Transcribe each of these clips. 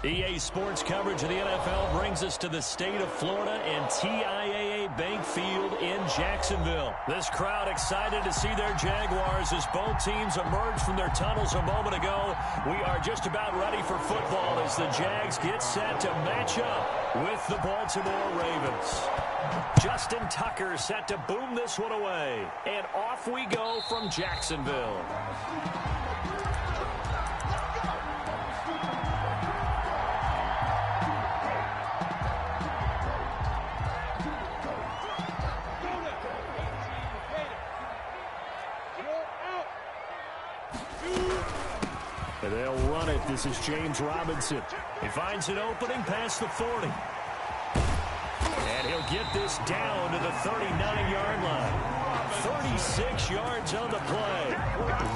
EA Sports coverage of the NFL brings us to the state of Florida and TIAA Bank Field in Jacksonville. This crowd excited to see their Jaguars as both teams emerged from their tunnels a moment ago. We are just about ready for football as the Jags get set to match up with the Baltimore Ravens. Justin Tucker set to boom this one away. And off we go from Jacksonville. And they'll run it. This is James Robinson. He finds an opening past the 40. And he'll get this down to the 39-yard line. 36 yards on the play.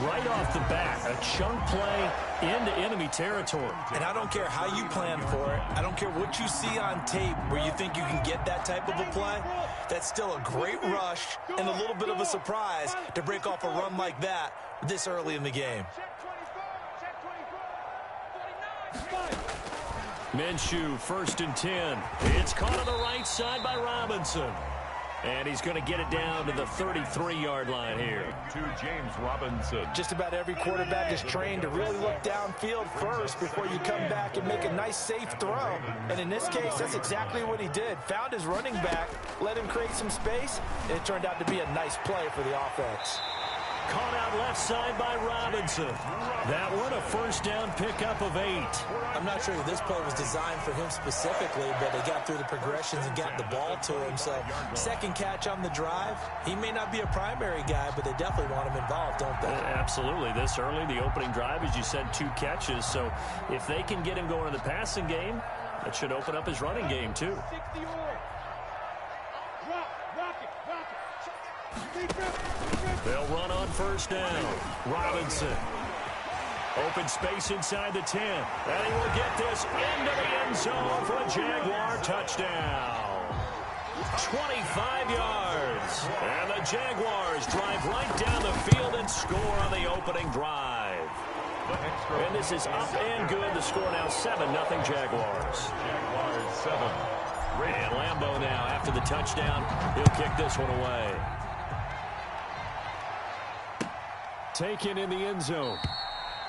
Right off the bat, a chunk play into enemy territory. And I don't care how you plan for it. I don't care what you see on tape where you think you can get that type of a play. That's still a great rush and a little bit of a surprise to break off a run like that this early in the game. Minshew, 1st and 10. It's caught on the right side by Robinson. And he's going to get it down to the 33-yard line here. To James Robinson. Just about every quarterback is trained to really look downfield first before you come back and make a nice, safe throw. And in this case, that's exactly what he did. Found his running back, let him create some space, and it turned out to be a nice play for the offense. Caught out left side by Robinson. That one a first down pickup of 8. I'm not sure that this play was designed for him specifically, but they got through the progressions and got the ball to him. So second catch on the drive. He may not be a primary guy, but they definitely want him involved, don't they? Absolutely. This early, the opening drive, as you said, 2 catches. So if they can get him going in the passing game, that should open up his running game too. They'll run on first down. Robinson. Open space inside the 10. And he will get this into the end zone for a Jaguar touchdown. 25 yards. And the Jaguars drive right down the field and score on the opening drive. And this is up and good. The score now 7-0 Jaguars. Jaguars 7. And Lambeau now, after the touchdown, he'll kick this one away. Taken in the end zone.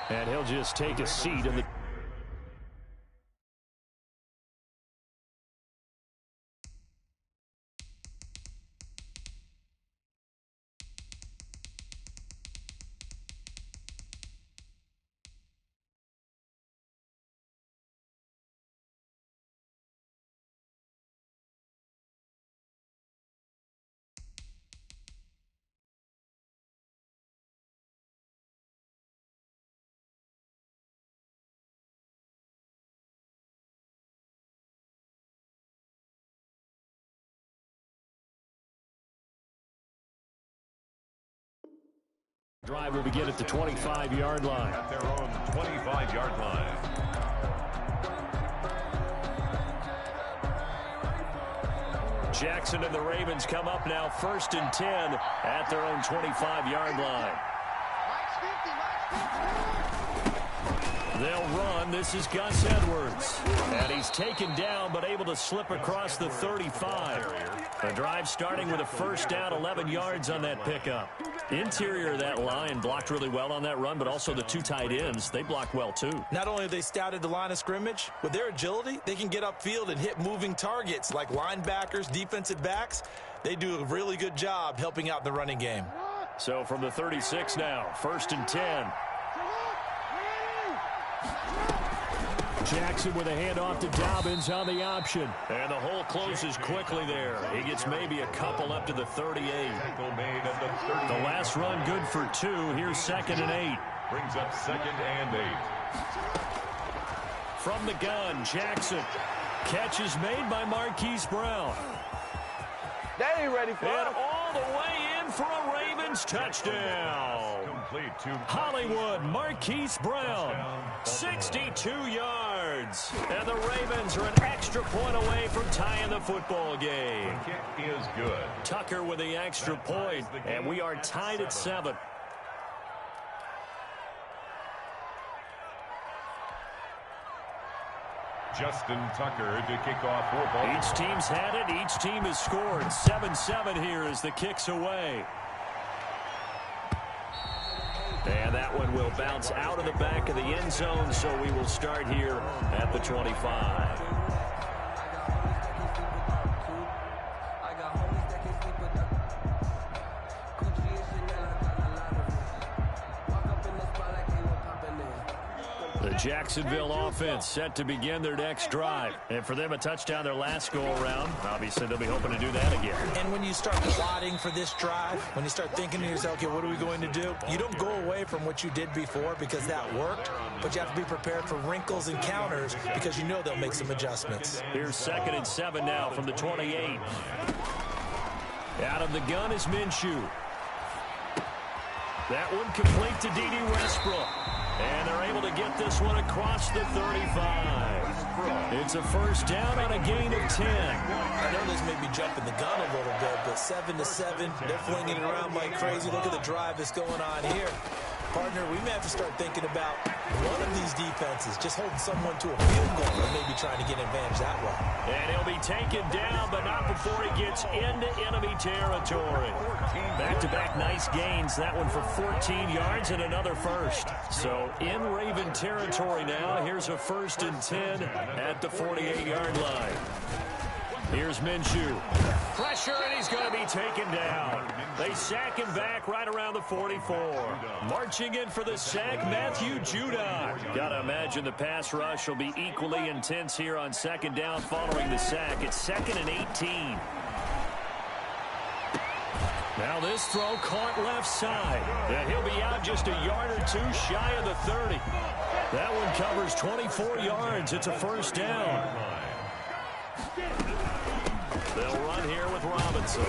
And he'll just take a seat in the... Drive will begin at the 25-yard line. At their own 25-yard line. Jackson and the Ravens come up now 1st and 10 at their own 25-yard line. They'll run. This is Gus Edwards. And he's taken down but able to slip across the 35. The drive starting with a first down, 11 yards on that pickup. Interior of that line blocked really well on that run, but also the 2 tight ends, they blocked well too. Not only have they scouted the line of scrimmage, with their agility, they can get upfield and hit moving targets like linebackers, defensive backs. They do a really good job helping out the running game. So from the 36 now, 1st and 10. Jackson with a handoff to Dobbins on the option. And the hole closes quickly there. He gets maybe a couple up to the 38. The last run good for 2. Here's 2nd and 8. Brings up 2nd and 8. From the gun, Jackson. Catch is made by Marquise Brown. They ain't ready for it. And all the way in for a Ravens touchdown. Hollywood, Marquise Brown, 62 yards. And the Ravens are an extra point away from tying the football game. The kick is good. Tucker with the extra point, and we are tied at 7. Justin Tucker to kick off for Baltimore. Each team's had it. Each team has scored. 7-7 here as the kick's away. And that one will bounce out of the back of the end zone, so we will start here at the 25. The Jacksonville offense set to begin their next drive. And for them, a touchdown their last go-around. Obviously, they'll be hoping to do that again. And when you start plotting for this drive, when you start thinking to yourself, okay, what are we going to do? You don't go away from what you did before because that worked, but you have to be prepared for wrinkles and counters because you know they'll make some adjustments. Here's 2nd and 7 now from the 28. Out of the gun is Minshew. That one complete to D.D. Westbrook. And they're able to get this one across the 35. It's a first down on a gain of 10. I know this may be jumping the gun a little bit, but 7-7, they're flinging it around like crazy. Look at the drive that's going on here. Partner, we may have to start thinking about one of these defenses just holding someone to a field goal and maybe trying to get an advantage that way. And he'll be taken down, but not before he gets into enemy territory. Back-to-back nice gains. That one for 14 yards and another first. So in Raven territory now. Here's a 1st and 10 at the 48-yard line. Here's Minshew. Pressure, and he's going to be taken down. They sack him back right around the 44. Marching in for the sack, Matthew Judon. Got to imagine the pass rush will be equally intense here on 2nd down following the sack. It's 2nd and 18. Now this throw caught left side. And he'll be out just a yard or two shy of the 30. That one covers 24 yards. It's a first down. They'll run here with Robinson.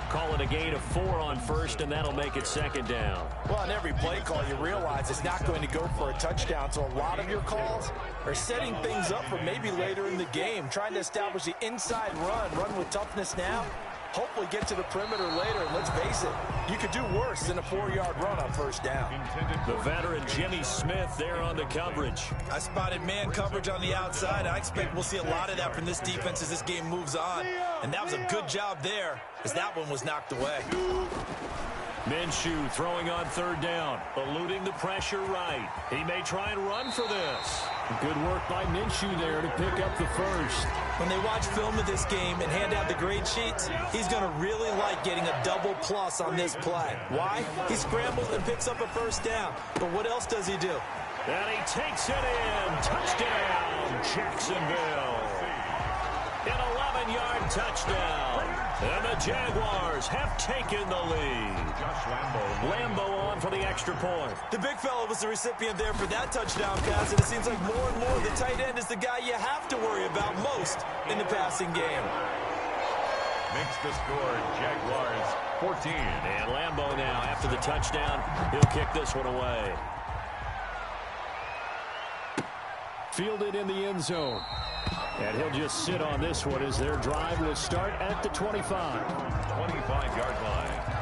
Call it a gain of 4 on 1st, and that'll make it 2nd down. Well, on every play call, you realize it's not going to go for a touchdown, so a lot of your calls are setting things up for maybe later in the game, trying to establish the inside run with toughness now, hopefully get to the perimeter later, and let's face it, you could do worse than a 4-yard run on 1st down. The veteran Jimmy Smith there on the coverage. I spotted man coverage on the outside. I expect we'll see a lot of that from this defense as this game moves on. And that was a good job there as that one was knocked away. Minshew throwing on 3rd down, eluding the pressure right. He may try and run for this. Good work by Minshew there to pick up the first. When they watch film of this game and hand out the grade sheets, he's going to really like getting a double plus on this play. Why? He scrambles and picks up a 1st down. But what else does he do? And he takes it in. Touchdown, Jacksonville. An 11-yard touchdown. And the Jaguars have taken the lead. Lambo on for the extra point. The big fella was the recipient there for that touchdown pass, and it seems like more and more the tight end is the guy you have to worry about most in the passing game. Makes the score Jaguars 14. And Lambo now, after the touchdown, he'll kick this one away. Fielded in the end zone. And he'll just sit on this one as their drive will start at the 25. 25-yard line.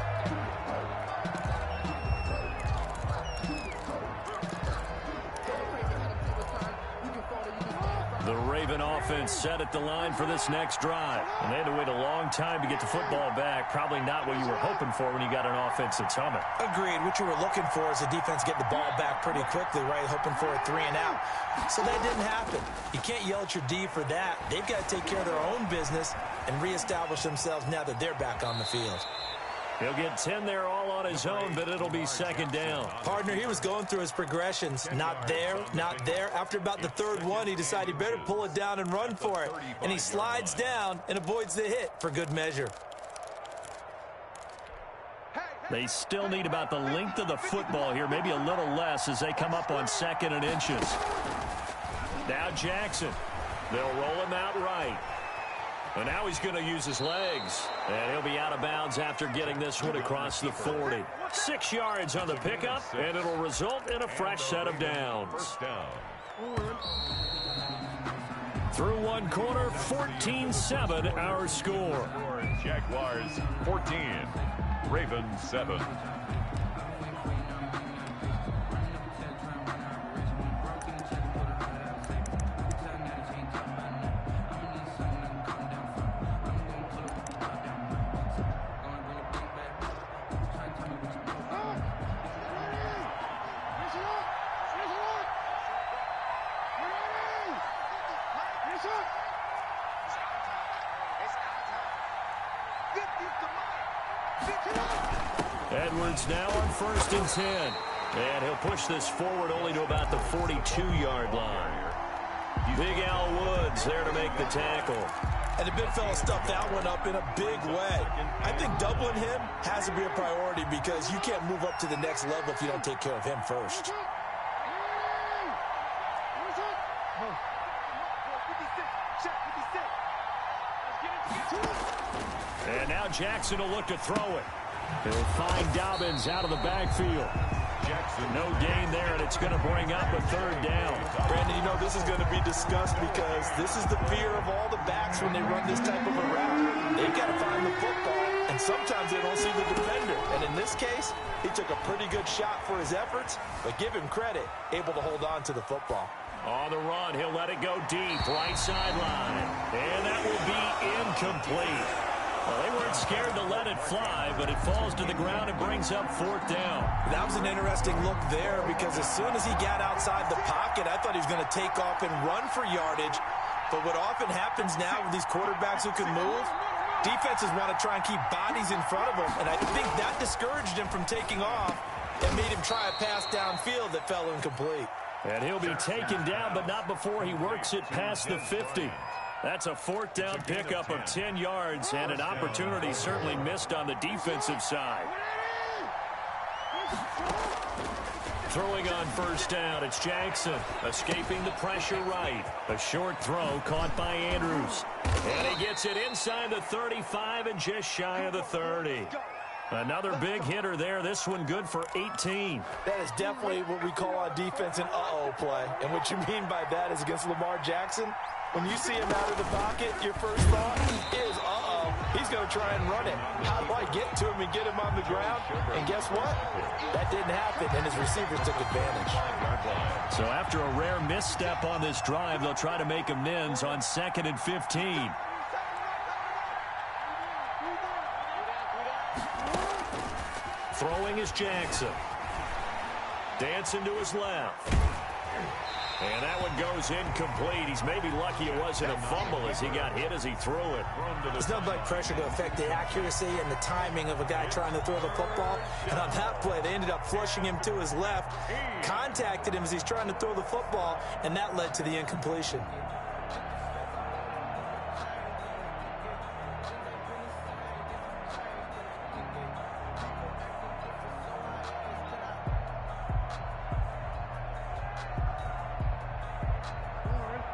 The Raven offense set at the line for this next drive. And they had to wait a long time to get the football back. Probably not what you were hoping for when you got an offense that's humming. Agreed. What you were looking for is the defense getting the ball back pretty quickly, right? Hoping for a 3 and out. So that didn't happen. You can't yell at your D for that. They've got to take care of their own business and reestablish themselves now that they're back on the field. He'll get 10 there all on his own, but it'll be 2nd down. Partner, he was going through his progressions. Not there, not there. After about the 3rd one, he decided he better pull it down and run for it. And he slides down and avoids the hit for good measure. They still need about the length of the football here, maybe a little less as they come up on 2nd and inches. Now Jackson. They'll roll him out right. And now he's going to use his legs. And he'll be out of bounds after getting this one across the 40. 6 yards on the pickup, and it'll result in a fresh set of downs. First down. Through one quarter, 14-7 our score. Jaguars 14. Ravens 7. Edwards now on 1st and 10. And he'll push this forward only to about the 42-yard line. Big Al Woods there to make the tackle. And the big fella stuffed that one up in a big way. I think doubling him has to be a priority because you can't move up to the next level if you don't take care of him first. And now Jackson will look to throw it. He'll find Dobbins out of the backfield. Jackson, no gain there, and it's going to bring up a 3rd down. Brandon, you know this is going to be discussed because this is the fear of all the backs when they run this type of a route. They've got to find the football, and sometimes they don't see the defender. And in this case, he took a pretty good shot for his efforts, but give him credit, able to hold on to the football. On the run, he'll let it go deep, right sideline. And that will be incomplete. Well, they weren't scared to let it fly, but it falls to the ground and brings up 4th down. That was an interesting look there because as soon as he got outside the pocket, I thought he was going to take off and run for yardage. But what often happens now with these quarterbacks who can move, defenses want to try and keep bodies in front of them. And I think that discouraged him from taking off and made him try a pass downfield that fell incomplete. And he'll be taken down, but not before he works it past the 50. That's a 4th down pickup of 10 yards and an opportunity certainly missed on the defensive side. Throwing on 1st down, it's Jackson. Escaping the pressure right. A short throw caught by Andrews. And he gets it inside the 35 and just shy of the 30. Another big hitter there. This one good for 18. That is definitely what we call on defense an uh-oh play. And what you mean by that is against Lamar Jackson, when you see him out of the pocket, your first thought is, uh-oh, he's going to try and run it. How do I get to him and get him on the ground? And guess what? That didn't happen, and his receivers took advantage. So after a rare misstep on this drive, they'll try to make amends on 2nd and 15. Throwing is Jackson. Dancing to his left. And that one goes incomplete. He's maybe lucky it wasn't a fumble as he got hit as he threw it. There's nothing like pressure to affect the accuracy and the timing of a guy trying to throw the football. And on that play, they ended up flushing him to his left, contacted him as he's trying to throw the football, and that led to the incompletion.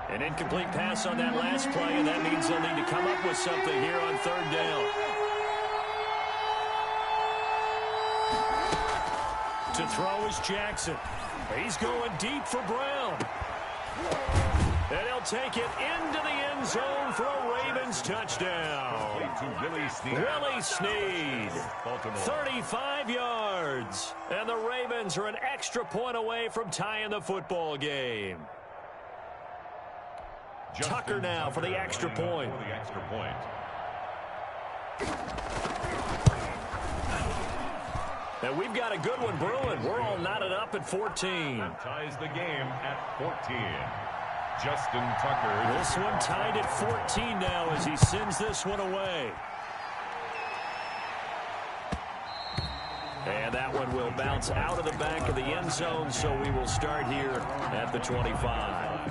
An incomplete pass on that last play, and that means they'll need to come up with something here on 3rd down. To throw is Jackson. He's going deep for Brown. And he'll take it into the end zone for a Ravens touchdown. Willie Snead, 35 yards. And the Ravens are an extra point away from tying the football game. Tucker now for the extra point. And we've got a good one brewing. We're all knotted up at 14. Ties the game at 14. Justin Tucker. This one tied at 14 now as he sends this one away. And that one will bounce out of the back of the end zone, so we will start here at the 25.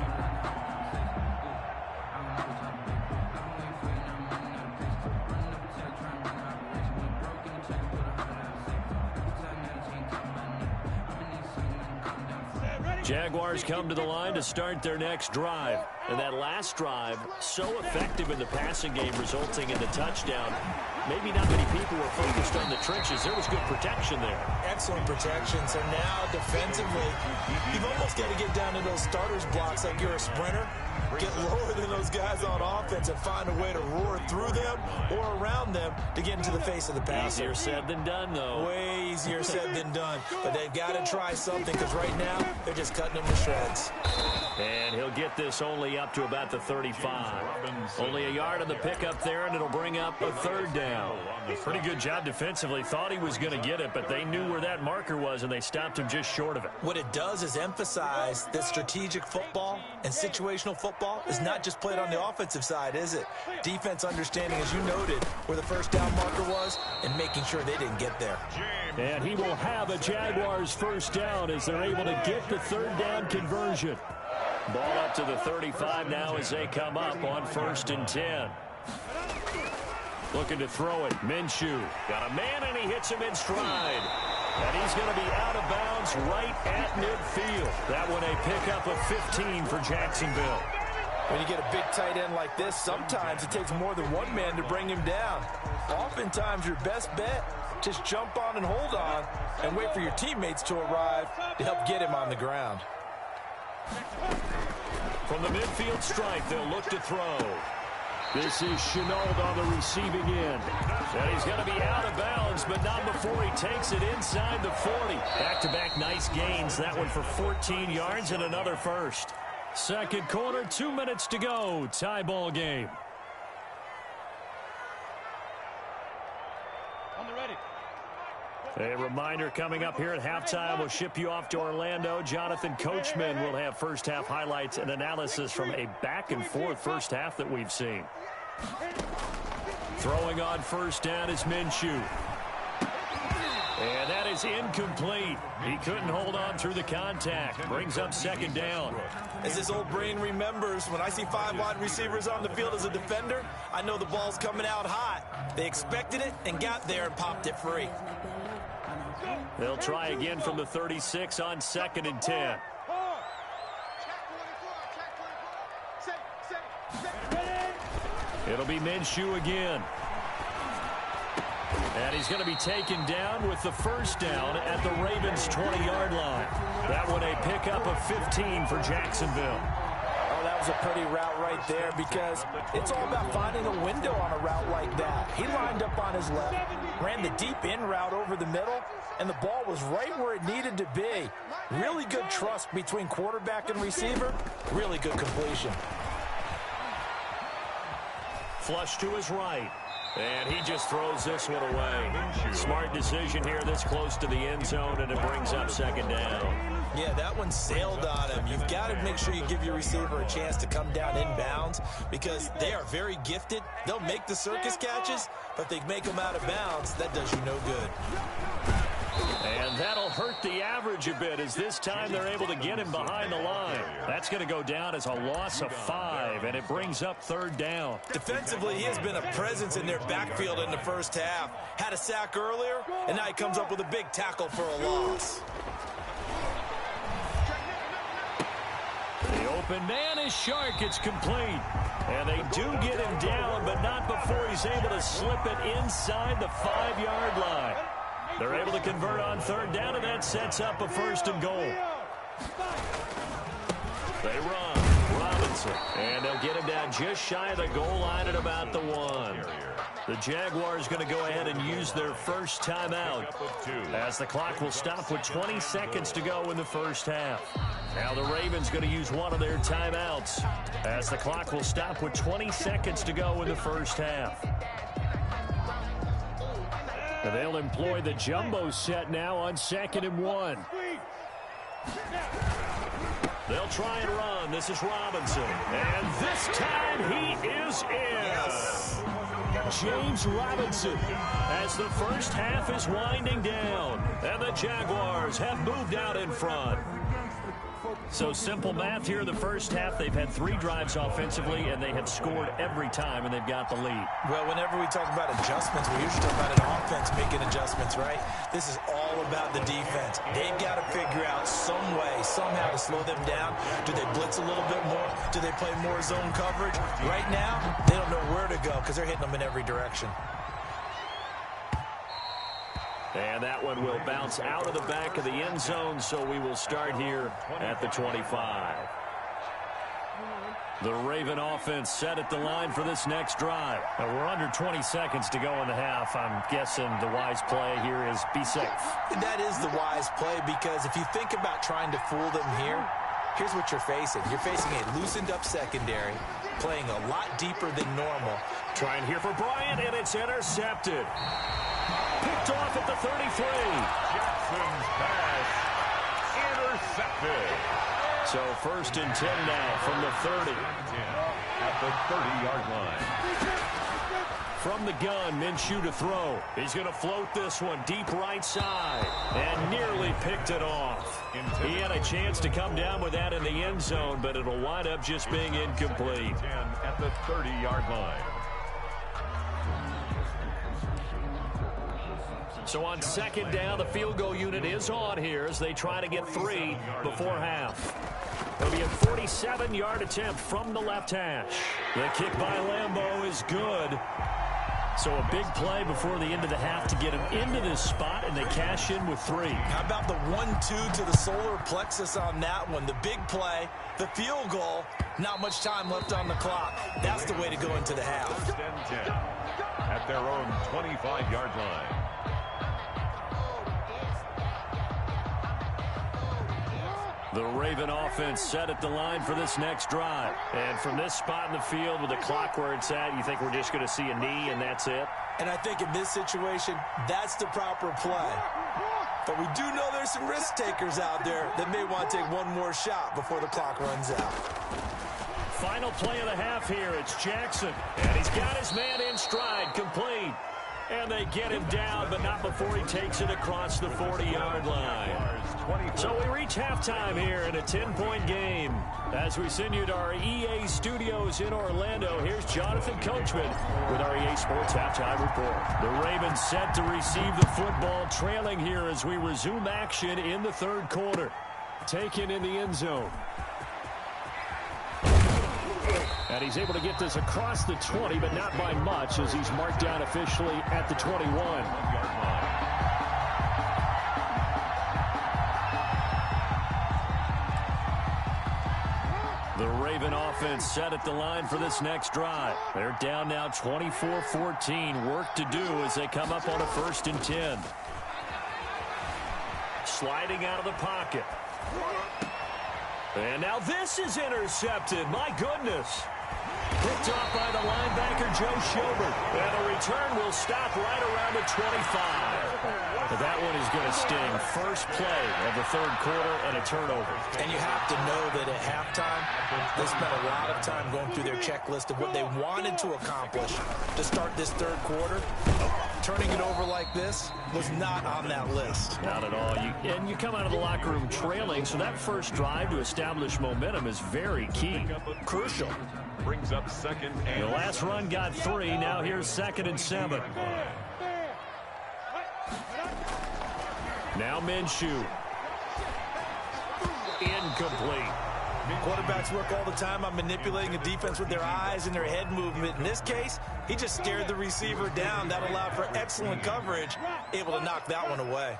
Jaguars come to the line to start their next drive. And that last drive, so effective in the passing game, resulting in the touchdown. Maybe not many people were focused on the trenches. There was good protection there. Excellent protection. So now, defensively, you've almost got to get down to those starters blocks like you're a sprinter. Get lower than those guys on offense and find a way to roar through them or around them to get into the face of the passer. Easier said than done, though. Way easier said than done. But they've got to try something because right now they're just cutting them to shreds. And he'll get this only up to about the 35. Only a yard on the pickup there, and it'll bring up a 3rd down. Pretty good job defensively. Thought he was going to get it, but they knew where that marker was, and they stopped him just short of it. What it does is emphasize that strategic football and situational football is not just played on the offensive side, is it? Defense understanding, as you noted, where the 1st down marker was and making sure they didn't get there. And he will have a Jaguars first down as they're able to get the third down conversion. Ball up to the 35 now as they come up on 1st and 10. Looking to throw it. Minshew got a man, and he hits him in stride. And he's going to be out of bounds right at midfield. That one a pickup of 15 for Jacksonville. When you get a big tight end like this, sometimes it takes more than one man to bring him down. Oftentimes, your best bet, just jump on and hold on and wait for your teammates to arrive to help get him on the ground. From the midfield stripe, they'll look to throw. This is Shenault on the receiving end. And he's going to be out of bounds, but not before he takes it inside the 40. Back-to-back nice gains. That one for 14 yards and another first. Second quarter, 2 minutes to go. Tie ball game. A reminder coming up here at halftime. We'll ship you off to Orlando. Jonathan Coachman will have first half highlights and analysis from a back-and-forth first half that we've seen. Throwing on first down is Minshew. And that is incomplete. He couldn't hold on through the contact. Brings up second down. As this old brain remembers, when I see 5 wide receivers on the field as a defender, I know the ball's coming out hot. They expected it and got there and popped it free. They'll try again from the 36 on 2nd and 10. It'll be Minshew again. And he's going to be taken down with the first down at the Ravens' 20-yard line. That one a pickup of 15 for Jacksonville. Oh, that was a pretty route right there because it's all about finding a window on a route like that. He lined up on his left, ran the deep in route over the middle, and the ball was right where it needed to be. Really good trust between quarterback and receiver. Really good completion. Flush to his right. And he just throws this one away. Smart decision here this close to the end zone, and it brings up second down. Yeah, that one sailed on him. You've got to make sure you give your receiver a chance to come down inbounds because they are very gifted. They'll make the circus catches, but they make them out of bounds. That does you no good. And that'll hurt the average a bit as this time they're able to get him behind the line. That's going to go down as a loss of 5, and it brings up third down. Defensively, he has been a presence in their backfield in the first half. Had a sack earlier, and now he comes up with a big tackle for a loss. The open man is Shark. It's complete. And they do get him down, but not before he's able to slip it inside the 5-yard line. They're able to convert on third down, and that sets up a 1st and goal. They run. Robinson. And they'll get him down just shy of the goal line at about the 1. The Jaguars going to go ahead and use their first timeout as the clock will stop with 20 seconds to go in the first half. Now the Ravens going to use one of their timeouts as the clock will stop with 20 seconds to go in the first half. And they'll employ the jumbo set now on 2nd and 1. They'll try and run. This is Robinson. And this time he is in. Yes. James Robinson as the first half is winding down. And the Jaguars have moved out in front. So simple math here in the first half. They've had 3 drives offensively, and they have scored every time, and they've got the lead. Well, whenever we talk about adjustments, we usually talk about an offense making adjustments, right? This is all about the defense. They've got to figure out some way, somehow to slow them down. Do they blitz a little bit more? Do they play more zone coverage? Right now, they don't know where to go because they're hitting them in every direction. And that one will bounce out of the back of the end zone, so we will start here at the 25. The Raven offense set at the line for this next drive. Now we're under 20 seconds to go in the half. I'm guessing the wise play here is be safe. That is the wise play because if you think about trying to fool them here, here's what you're facing. You're facing a loosened up secondary, playing a lot deeper than normal. Trying here for Bryant, and it's intercepted. Picked off at the 33. Jackson's pass intercepted. So 1st and 10 now from the 30. At the 30-yard line. From the gun, Minshew to throw. He's going to float this one deep right side and nearly picked it off. He had a chance to come down with that in the end zone, but it'll wind up just being incomplete. 10 at the 30-yard line. So on second down, the field goal unit is on here as they try to get 3 before half. It'll be a 47-yard attempt from the left hash. The kick by Lambeau is good. So a big play before the end of the half to get him into this spot, and they cash in with 3. How about the 1-2 to the solar plexus on that one? The big play, the field goal, not much time left on the clock. That's the way to go into the half. 10 at their own 25-yard line. The Raven offense set at the line for this next drive. And from this spot in the field with the clock where it's at, you think we're just going to see a knee and that's it? And I think in this situation, that's the proper play. But we do know there's some risk takers out there that may want to take one more shot before the clock runs out. Final play of the half here. It's Jackson. And he's got his man in stride, complete. And they get him down, but not before he takes it across the 40-yard line. So we reach halftime here in a 10-point game. As we send you to our EA studios in Orlando, here's Jonathan Coachman with our EA Sports Halftime Report. The Ravens set to receive the football, trailing here as we resume action in the third quarter. Taken in the end zone. And he's able to get this across the 20, but not by much, as he's marked down officially at the 21. The Raven offense set at the line for this next drive. They're down now 24-14. Work to do as they come up on a 1st and 10. Sliding out of the pocket. And now this is intercepted. My goodness. Picked off by the linebacker, Joe Schobert. And the return will stop right around the 25. But that one is going to sting. First play of the third quarter and a turnover. And you have to know that at halftime, they spent a lot of time going through their checklist of what they wanted to accomplish to start this third quarter. Turning it over like this was not on that list. Not at all. And you come out of the locker room trailing, so that first drive to establish momentum is very key. Crucial. Brings up 2nd and... The last run got 3. Now here's 2nd and 7. Now Minshew. Incomplete. Quarterbacks work all the time on manipulating a defense with their eyes and their head movement. In this case, he just stared the receiver down. That allowed for excellent coverage, able to knock that one away.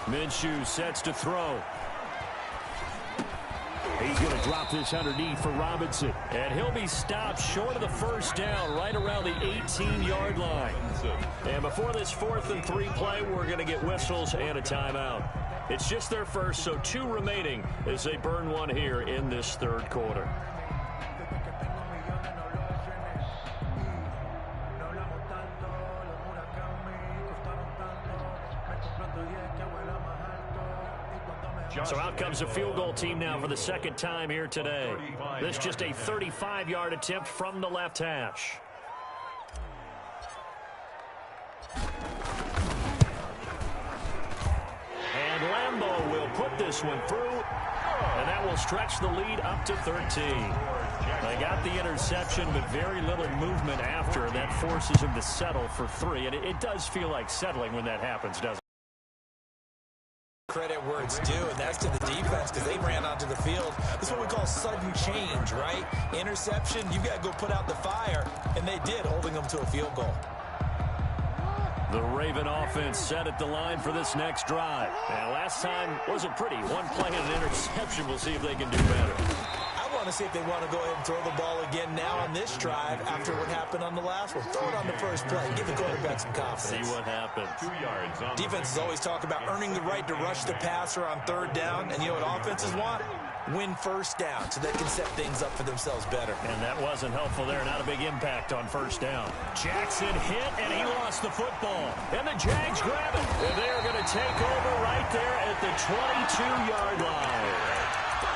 Minshew sets to throw. He's going to drop this underneath for Robinson. And he'll be stopped short of the first down, right around the 18-yard line. And before this 4th and 3 play, we're going to get whistles and a timeout. It's just their first, so 2 remaining as they burn one here in this third quarter. So out comes a field goal team now for the second time here today. This just a 35-yard attempt from the left hash. And Lambeau will put this one through, and that will stretch the lead up to 13. They got the interception, but very little movement after, and that forces him to settle for 3. And it does feel like settling when that happens, doesn't it? Credit where it's due, and that's to the defense because they ran onto the field. This is what we call sudden change, right? Interception, you got to go put out the fire, and they did, holding them to a field goal. The Raven offense set at the line for this next drive. And last time wasn't pretty. One play and an interception. We'll see if they can do better. I want to see if they want to go ahead and throw the ball again now on this drive after what happened on the last one. Throw it on the first play. Give the quarterback some confidence. See what happens. 2 yards on Defenses always talk about earning the right to rush the passer on 3rd down. And you know what offenses want? Win first down so they can set things up for themselves better. And that wasn't helpful there. Not a big impact on first down. Jackson hit, and he lost the football. And the Jags grab it. And they're going to take over right there at the 22-yard line.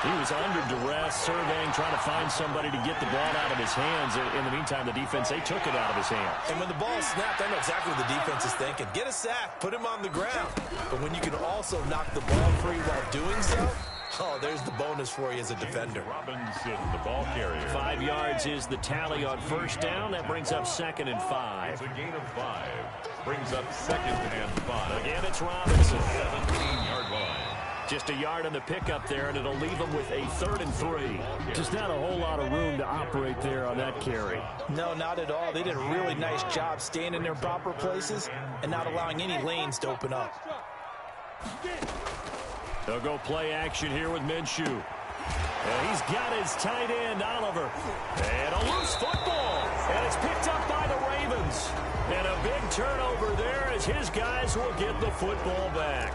He was under duress, surveying, trying to find somebody to get the ball out of his hands. In the meantime, the defense, they took it out of his hands. And when the ball snapped, I know exactly what the defense is thinking. Get a sack, put him on the ground. But when you can also knock the ball free while doing so, oh, there's the bonus for you as a defender. Robinson, the ball carrier. 5 yards is the tally on first down. That brings up 2nd and 5. It's a gain of 5. Brings up 2nd and 5. Again, it's Robinson. 17-yard line. Just a yard on the pickup there, and it'll leave them with a 3rd and 3. Just not a whole lot of room to operate there on that carry. No, not at all. They did a really nice job staying in their proper places and not allowing any lanes to open up. They'll go play action here with Minshew. And he's got his tight end, Oliver. And a loose football. And it's picked up by the Ravens. And a big turnover there as his guys will get the football back.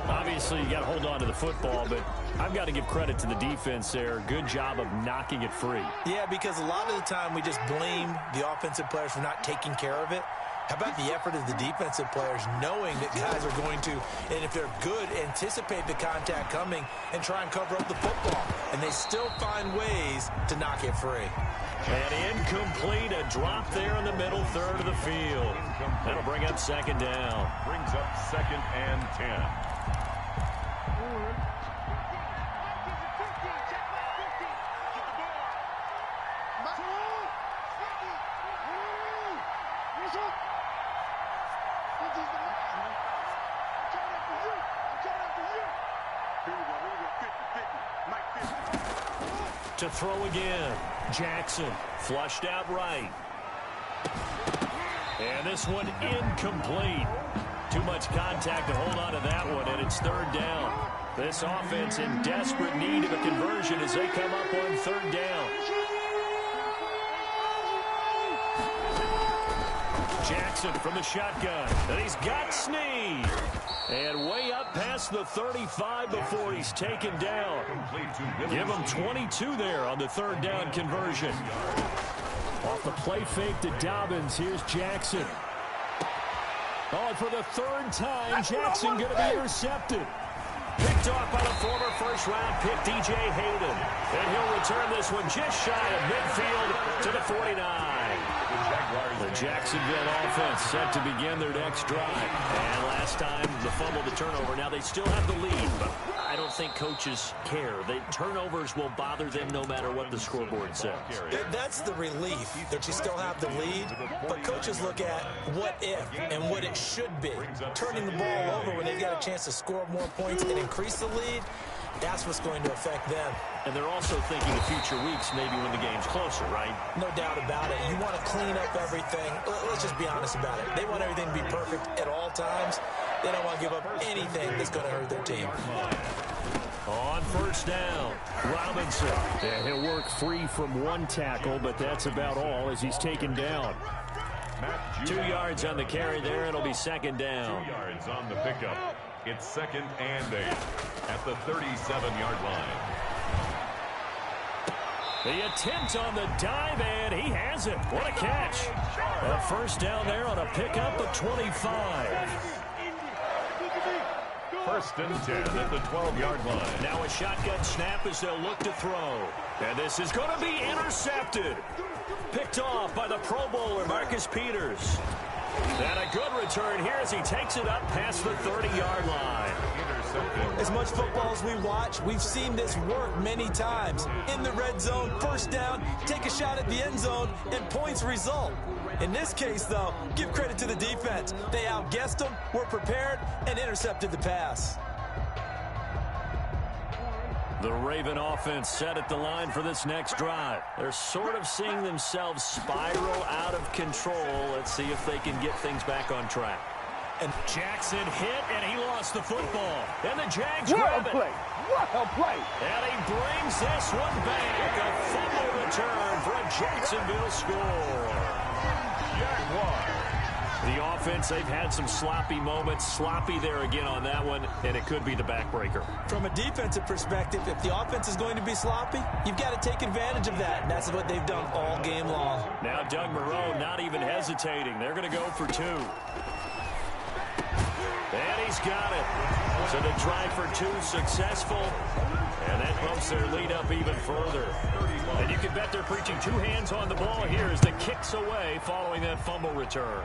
Obviously, you got to hold on to the football, but I've got to give credit to the defense there. Good job of knocking it free. Yeah, because a lot of the time we just blame the offensive players for not taking care of it. How about the effort of the defensive players knowing that guys are going to, and if they're good, anticipate the contact coming and try and cover up the football. And they still find ways to knock it free. And incomplete, a drop there in the middle third of the field. That'll bring up 2nd down. Brings up 2nd and 10. To throw again. Jackson flushed out right. And this one incomplete. Too much contact to hold on to that one, and it's 3rd down. This offense in desperate need of a conversion as they come up on 3rd down. Jackson from the shotgun. And he's got Snead. And way up past the 35 before he's taken down. Give him 22 there on the 3rd down conversion. Off the play fake to Dobbins, here's Jackson. Oh, and for the 3rd time, Jackson going to be intercepted. Picked off by the former first-round pick, D.J. Hayden. And he'll return this one just shy of midfield to the 49. The Jacksonville offense set to begin their next drive. And last time, the fumble, the turnover. Now they still have the lead, but I don't think coaches care. The turnovers will bother them no matter what the scoreboard says. That's the relief that you still have the lead, but coaches look at what if and what it should be. Turning the ball over when they've got a chance to score more points and increase the lead, that's what's going to affect them. And they're also thinking of future weeks, maybe when the game's closer, right? No doubt about it. You want to clean up everything. Let's just be honest about it. They want everything to be perfect at all times. They don't want to give up anything that's going to hurt their team. On 1st down, Robinson. And he'll work free from 1 tackle, but that's about all as he's taken down. 2 yards on the carry there. It'll be 2nd down. 2 yards on the pickup. It's 2nd and 8 at the 37-yard line. The attempt on the dive, and he has it. What a catch. A 1st down there on a pickup of 25. 1st and 10 at the 12-yard line. Now a shotgun snap as they'll look to throw. And this is going to be intercepted. Picked off by the Pro Bowler, Marcus Peters. And a good return here as he takes it up past the 30-yard line. As much football as we watch, we've seen this work many times. In the red zone, 1st down, take a shot at the end zone, and points result. In this case, though, give credit to the defense. They outguessed them, were prepared, and intercepted the pass. The Raven offense set at the line for this next drive. They're sort of seeing themselves spiral out of control. Let's see if they can get things back on track. And Jackson hit, and he lost the football. And the Jags grab it. Well played. And he brings this one back. A fumble return for a Jacksonville score. Jaguars. The offense, they've had some sloppy moments. Sloppy there again on that one, and it could be the backbreaker. From a defensive perspective, if the offense is going to be sloppy, you've got to take advantage of that, and that's what they've done all game long. Now Doug Marrone not even hesitating. They're going to go for 2. And he's got it. So the try for two successful, and that bumps their lead up even further. And you can bet they're preaching two hands on the ball here as the kicks away following that fumble return.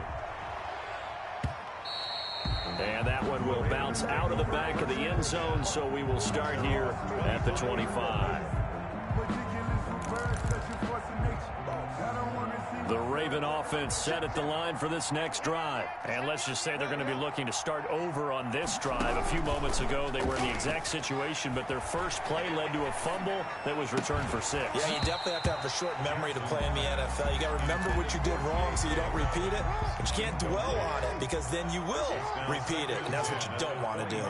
And that one will bounce out of the back of the end zone, so we will start here at the 25. The Raven offense set at the line for this next drive. And let's just say they're going to be looking to start over on this drive. A few moments ago, they were in the exact situation, but their first play led to a fumble that was returned for 6. Yeah, you definitely have to have a short memory to play in the NFL. You got to remember what you did wrong so you don't repeat it. But you can't dwell on it because then you will repeat it, and that's what you don't want to do.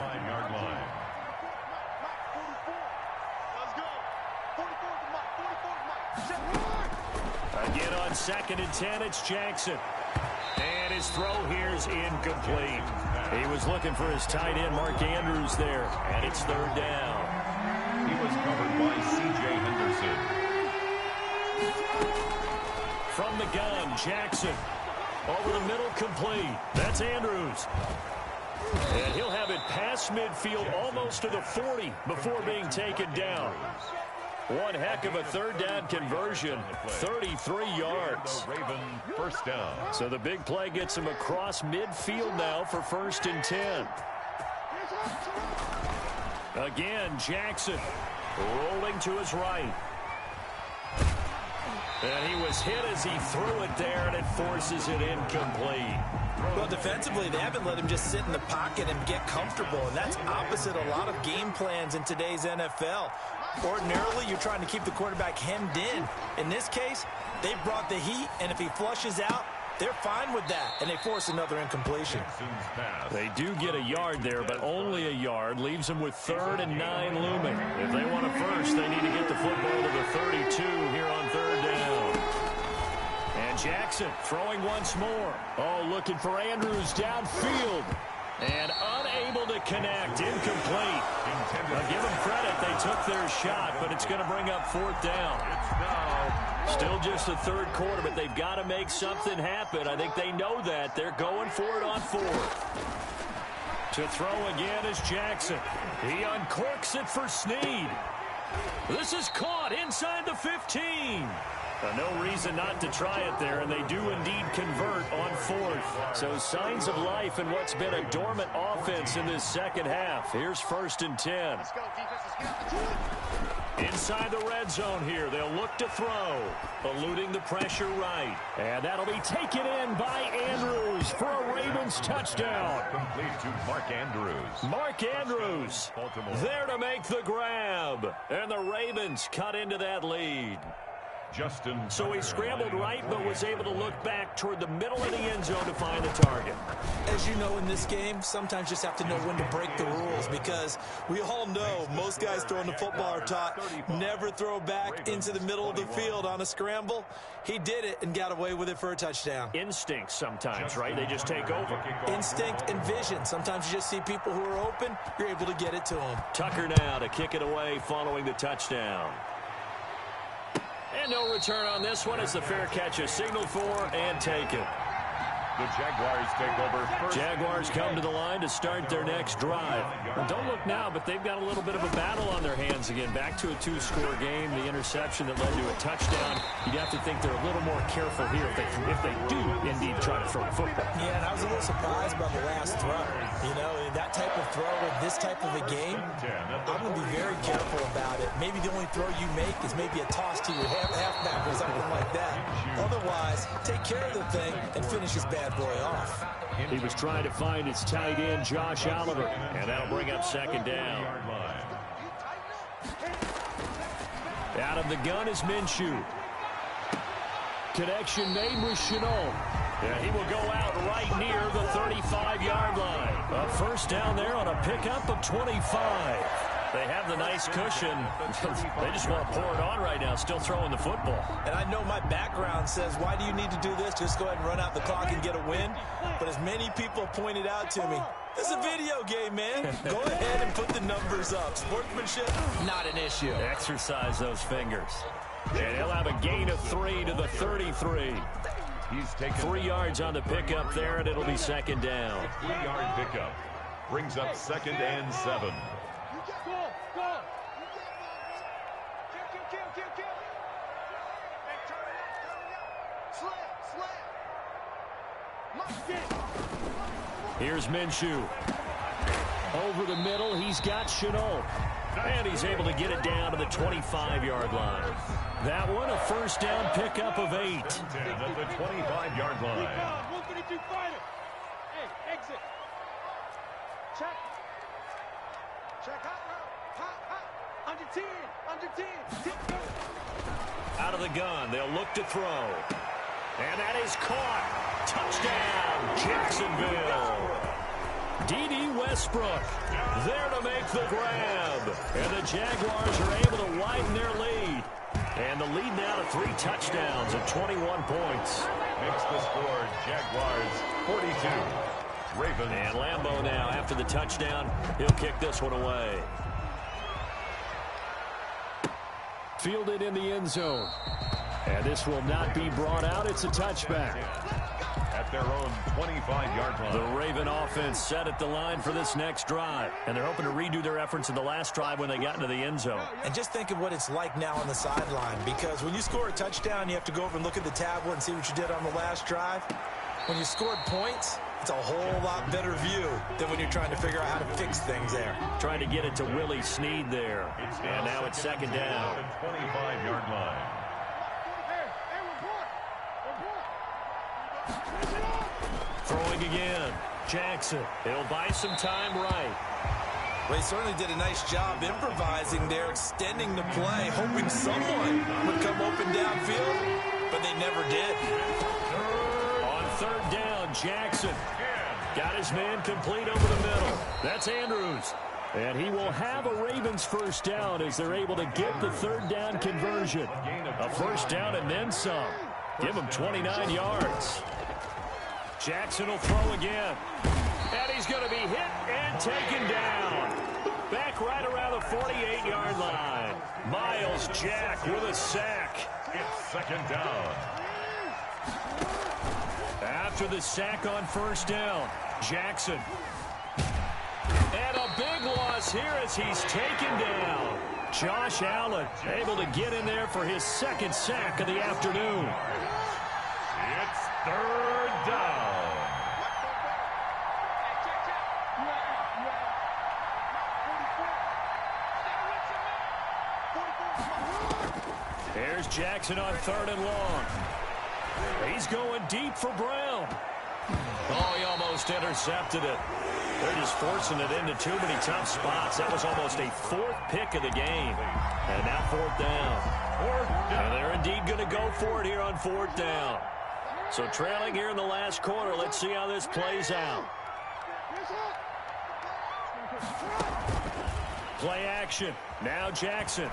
Again on 2nd and 10, it's Jackson. And his throw here is incomplete. He was looking for his tight end, Mark Andrews, there. And it's 3rd down. He was covered by C.J. Henderson. From the gun, Jackson. Over the middle, complete. That's Andrews. And he'll have it past midfield, almost to the 40, before being taken down. One heck of a 3rd down conversion, 33 yards. Raven, 1st down. So the big play gets him across midfield now for 1st and 10. Again, Jackson rolling to his right. And he was hit as he threw it there, and it forces it incomplete. Well, defensively, they haven't let him just sit in the pocket and get comfortable, and that's opposite a lot of game plans in today's NFL. Ordinarily, you're trying to keep the quarterback hemmed in. In this case, they brought the heat, and if he flushes out, they're fine with that, and they force another incompletion. They do get a yard there, but only a yard. Leaves them with 3rd and 9 looming. If they want a first, they need to get the football to the 32 here on 3rd down. And Jackson throwing once more. Oh, looking for Andrews downfield. And unable to connect. Incomplete. I'll give them credit. They took their shot, but it's going to bring up 4th down. Still just the 3rd quarter, but they've got to make something happen. I think they know that. They're going for it on 4th. To throw again is Jackson. He uncorks it for Snead. This is caught inside the 15. No reason not to try it there, and they do indeed convert on 4th. So signs of life in what's been a dormant offense in this second half. Here's 1st and 10. Inside the red zone here, they'll look to throw. Eluding the pressure right. And that'll be taken in by Andrews for a Ravens touchdown. Complete to Mark Andrews. Mark Andrews there to make the grab. And the Ravens cut into that lead. So he scrambled right, but was able to look back toward the middle of the end zone to find the target. As you know, in this game, sometimes you just have to know when to break the rules, because we all know most guys throwing the football are taught never throw back into the middle of the field on a scramble. He did it and got away with it for a touchdown. Instinct sometimes, right? They just take over. Instinct and vision. Sometimes you just see people who are open, you're able to get it to them. Tucker now to kick it away following the touchdown. And no return on this one as the fair catch is signaled for and taken. The Jaguars take over first. Jaguars come to the line to start their next drive. Well, don't look now, but they've got a little bit of a battle on their hands again. Back to a 2-score game. The interception that led to a touchdown. You'd have to think they're a little more careful here if they do indeed try to throw the football. Yeah, and I was a little surprised by the last throw. You know, that type of throw in this type of a game, I'm going to be very careful about it. Maybe the only throw you make is maybe a toss to your halfback or something like that. Otherwise, take care of the thing and finish his bad boy off. He was trying to find his tight end, Josh Oliver, and that'll bring up 2nd down. Out of the gun is Minshew. Connection made with Shenault. Yeah, he will go out right near the 35-yard line. A first down there on a pickup of 25. They have the nice cushion. They just want to pour it on right now, still throwing the football. And I know my background says, why do you need to do this? Just go ahead and run out the clock and get a win. But as many people pointed out to me, this is a video game, man. Go ahead and put the numbers up. Sportsmanship, not an issue. Exercise those fingers. And he'll have a gain of 3 to the 33. He's taken 3 yards on the pickup there, and it'll be 2nd down. 3-yard pickup. Brings up 2nd and 7. Here's Minshew. Over the middle, he's got Shenault. And he's able to get it down to the 25-yard line. That one, a first down pickup of 8. At the 25-yard line. Hey, exit. Check. Check hot. Under 10. Under 10. Out of the gun, they'll look to throw. And that is caught. Touchdown, Jacksonville. D.D. Westbrook there to make the grab. And the Jaguars are able to widen their lead. And the lead now to 3 touchdowns and 21 points. Makes the score Jaguars 42. Ravens. And Lambeau now after the touchdown. He'll kick this one away. Fielded in the end zone. And this will not be brought out. It's a touchback. At their own 25-yard line. The Raven offense set at the line for this next drive. And they're hoping to redo their efforts in the last drive when they got into the end zone. And just think of what it's like now on the sideline. Because when you score a touchdown, you have to go over and look at the tablet and see what you did on the last drive. When you scored points, it's a whole lot better view than when you're trying to figure out how to fix things there. Trying to get it to Willie Snead there. And now it's 2nd down. 25-yard line. Throwing again. Jackson. He'll buy some time right. Well, he certainly did a nice job improvising there, extending the play, hoping someone would come open downfield, but they never did. On 3rd down, Jackson got his man complete over the middle. That's Andrews. And he will have a Ravens first down as they're able to get the 3rd down conversion. A first down and then some. Give him 29 yards. Jackson will throw again. And he's going to be hit and taken down. Back right around the 48-yard line. Miles Jack with a sack. It's 2nd down. After the sack on first down, Jackson. And a big loss here as he's taken down. Josh Allen able to get in there for his 2nd sack of the afternoon. It's 3rd down. Here's Jackson on 3rd and long. He's going deep for Brown. Oh, he almost intercepted it. They're just forcing it into too many tough spots. That was almost a 4th pick of the game. And now 4th down. And they're indeed going to go for it here on 4th down. So trailing here in the last quarter. Let's see how this plays out. Play action. Now Jackson.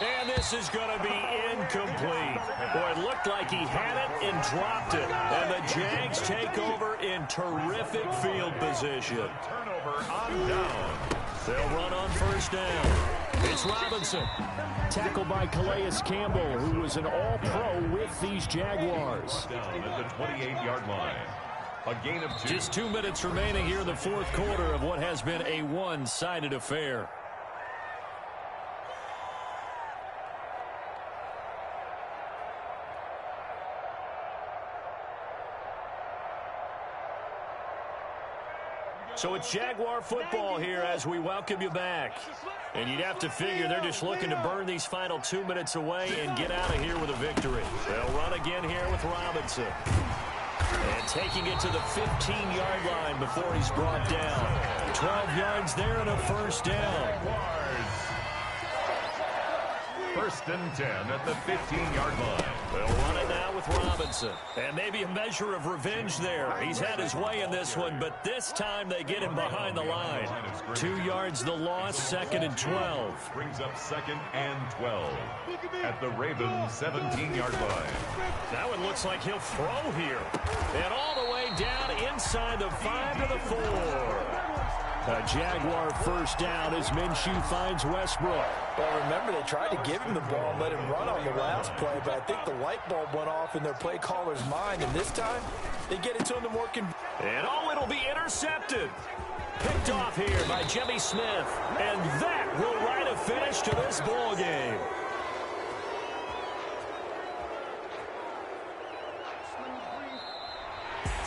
And this is going to be incomplete. Boy, it looked like he had it and dropped it. And the Jags take over in terrific field position. Turnover on down. They'll run on first down. It's Robinson. Tackled by Calais Campbell, who was an all-pro with these Jaguars. Down at the 28-yard line. A gain of 2. Just 2 minutes remaining here in the 4th quarter of what has been a one-sided affair. So it's Jaguar football here as we welcome you back. And you'd have to figure they're just looking to burn these final 2 minutes away and get out of here with a victory. They'll run again here with Robinson. And taking it to the 15-yard line before he's brought down. 12 yards there and a first down. 1st and 10 at the 15-yard line. They'll run it now with Robinson. And maybe a measure of revenge there. He's had his way in this one, but this time they get him behind the line. 2 yards the loss, 2nd and 12. Brings up 2nd and 12 at the Ravens 17-yard line. That one looks like he'll throw here. And all the way down inside the 5 to the 4. A Jaguar first down as Minshew finds Westbrook. Well, remember, they tried to give him the ball and let him run on the last play, but I think the light bulb went off in their play caller's mind, and this time, they get it to him to more And it'll be intercepted. Picked off here by Jimmy Smith. And that will write a finish to this ball game.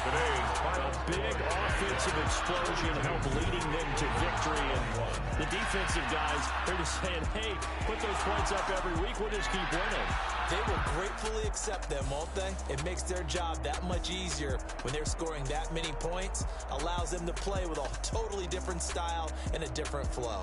A big offensive explosion helped leading them to victory. And the defensive guys, they're just saying, hey, put those points up every week. We'll just keep winning. They will gratefully accept them, won't they? It makes their job that much easier when they're scoring that many points. Allows them to play with a totally different style and a different flow.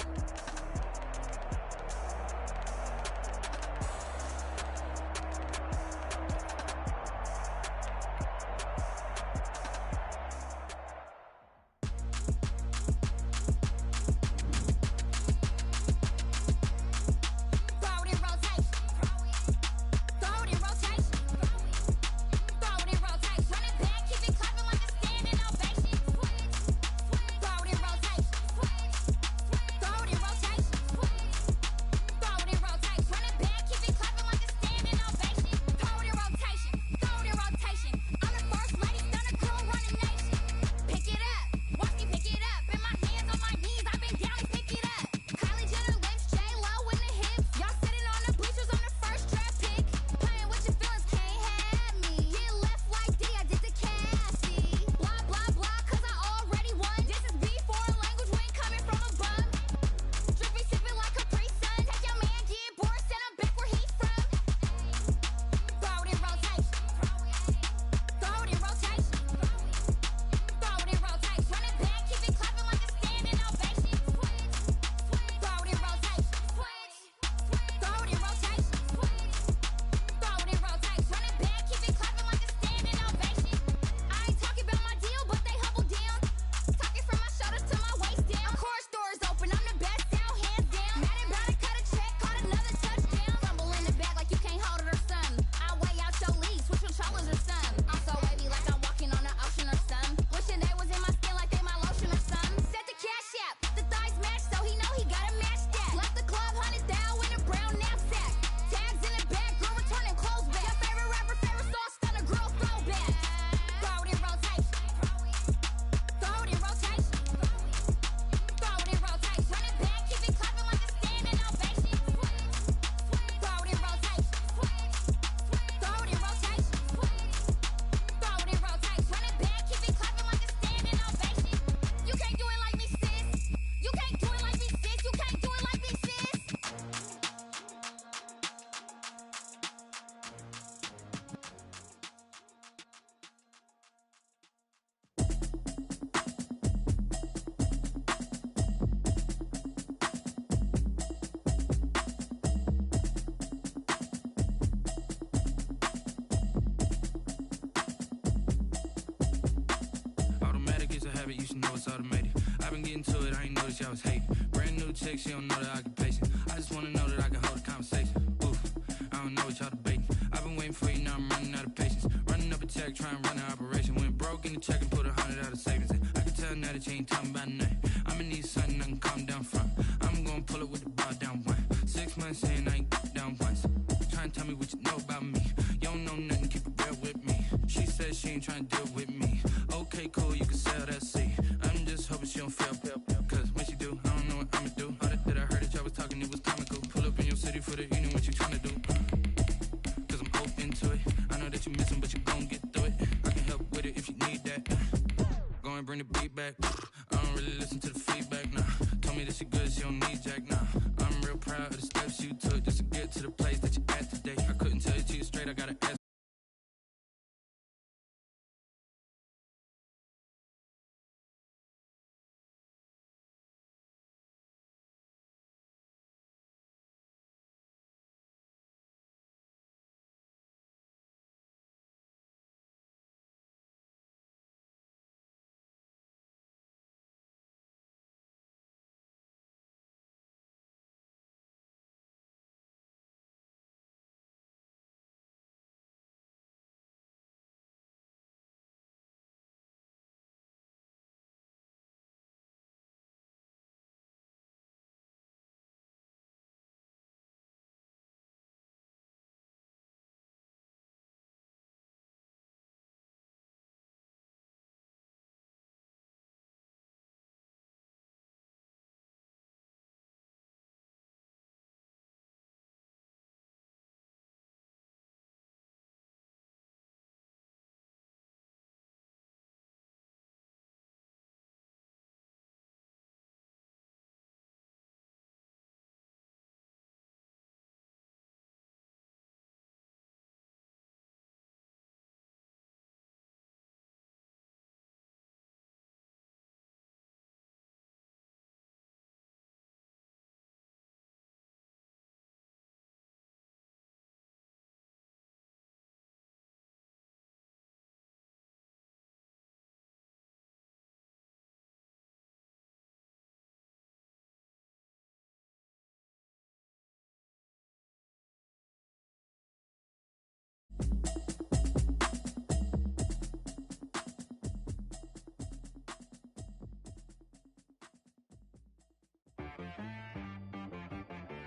You should know it's automated. I've been getting to it, I ain't noticed y'all was hating. Brand new chick, she don't know the occupation. I just wanna know that I can hold a conversation. Oof, I don't know what y'all debating. I've been waiting for you, now I'm running out of patience. Running up a check, trying to run an operation. Went broke in the check and put 100 out of savings. I can tell now that you ain't talking about nothing. I'ma need something I can calm down from. I'm gonna pull it with the bar down one. 6 months in, I ain't down once. Trying to tell me what you know about me. You don't know nothing, keep it real with me. She says she ain't trying to deal with me. Okay, cool, you can sell that seat. I'm just hoping she don't fail. Cause when she do, I don't know what I'ma do. All that I heard that y'all was talking, it was comical. Pull up in your city for the evening, what you tryna do? Cause I'm open to it. I know that you missing, but you gon' get through it. I can help with it if you need that. Go and bring the beat back. I don't really listen to the feedback, nah. Told me that she good, she don't need jack, nah. I'm real proud of the steps you took just to get to the place that you at today. I couldn't tell you to you straight, I gotta ask.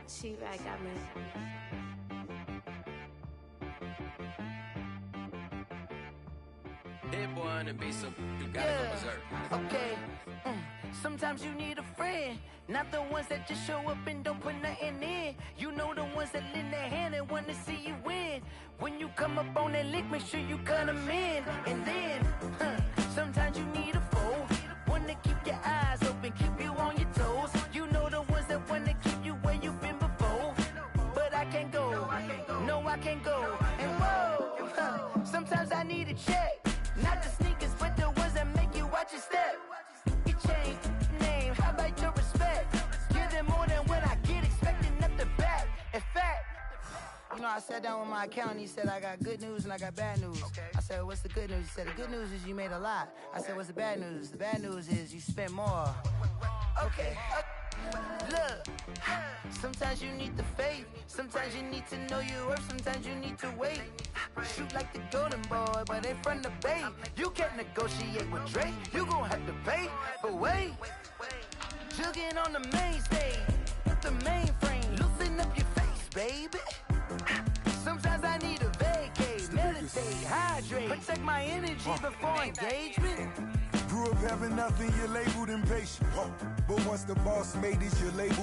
She right got me. Dead boy on the beat, so you gotta go berserk. Okay. Sometimes you need a friend, not the ones that just show up and don't put nothing in. You know the ones that lend their hand and want to see you win. When you come up on that lick, make sure you cut them in. And then, sometimes you need a foe, one to keep your eyes open, keep you on your toes. You know the ones that want to keep you where you've been before. But I can't go, no I can't go. And whoa, sometimes I need a check. Not the sneakers, but the ones that make you watch your step. You change name, how about your respect? Give them more than what I get, expecting nothing back. In fact, you know, I sat down with my accountant, he said, I got good news and I got bad news. Okay. I said, what's the good news? He said, the good news is you made a lot. I said, what's the bad news? The bad news is you spent more. Okay. Look, sometimes you need the faith, sometimes you need to know your worth, sometimes you need to wait. Shoot like the golden boy, but in front of Bay. You can't negotiate with Drake, you gon' have to pay. But wait, jugging on the main stage, the mainframe, loosen up your face, baby. Sometimes I need a vacate, meditate, hydrate, protect my energy before engagement. Grew up having nothing, you're labeled impatient. But once the boss made it, you're labeled